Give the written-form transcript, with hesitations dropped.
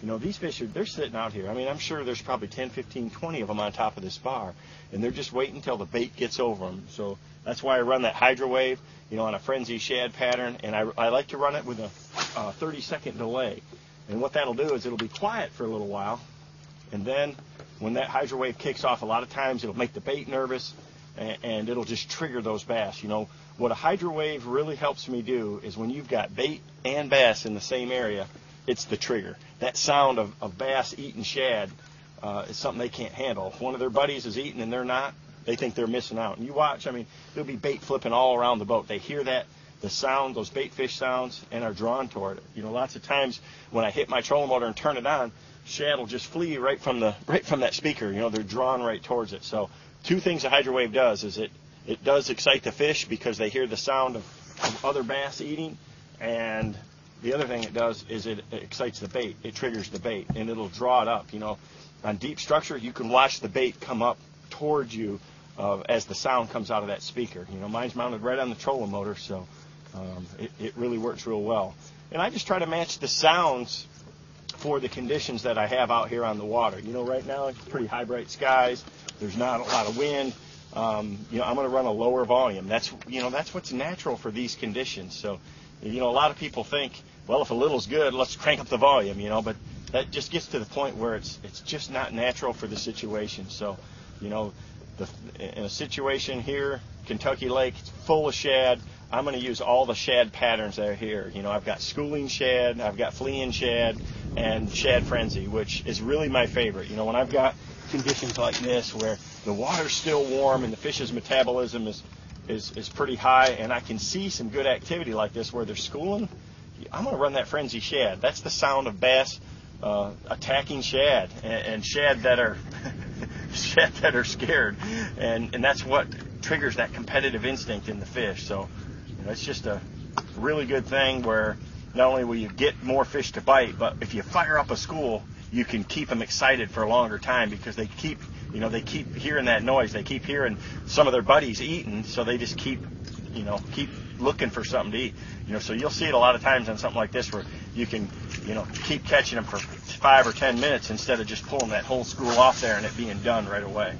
You know, these fish, they're sitting out here. I mean, I'm sure there's probably 10, 15, 20 of them on top of this bar, and they're just waiting until the bait gets over them. So that's why I run that hydro wave, you know, on a frenzy shad pattern, and I like to run it with a 30-second delay. And what that'll do is it'll be quiet for a little while, and then when that hydro wave kicks off, a lot of times it'll make the bait nervous, and it'll just trigger those bass. You know, what a hydro wave really helps me do is when you've got bait and bass in the same area, it's the trigger. That sound of bass eating shad is something they can't handle. If one of their buddies is eating and they're not, they think they're missing out. And you watch, I mean, there'll be bait flipping all around the boat. They hear that, the sound, those bait fish sounds, and are drawn toward it. You know, lots of times when I hit my trolling motor and turn it on, shad will just flee right from that speaker. You know, they're drawn right towards it. So two things a hydro wave does is it does excite the fish because they hear the sound of other bass eating, and the other thing it does is it excites the bait. It triggers the bait, and it'll draw it up. You know, on deep structure, you can watch the bait come up towards you as the sound comes out of that speaker. You know, mine's mounted right on the trolling motor, so it really works real well. And I just try to match the sounds for the conditions that I have out here on the water. You know, right now it's pretty high, bright skies. There's not a lot of wind. You know, I'm going to run a lower volume. That's what's natural for these conditions. So, you know, a lot of people think, well, if a little's good, let's crank up the volume, you know, but that just gets to the point where it's just not natural for the situation. So, you know, in a situation here, Kentucky Lake, it's full of shad. I'm going to use all the shad patterns that are here. You know, I've got schooling shad, I've got fleeing shad, and shad frenzy, which is really my favorite. You know, when I've got conditions like this where the water's still warm and the fish's metabolism is pretty high, and I can see some good activity like this where they're schooling, I'm going to run that frenzy shad. That's the sound of bass attacking shad, and shad that are shad that are scared, and that's what triggers that competitive instinct in the fish. So, you know, it's just a really good thing where not only will you get more fish to bite, but if you fire up a school, you can keep them excited for a longer time because they keep hearing that noise. They keep hearing some of their buddies eating, so they just keep looking for something to eat. You know, so you'll see it a lot of times on something like this where you can, you know, keep catching them for 5 or 10 minutes instead of just pulling that whole school off there and it being done right away.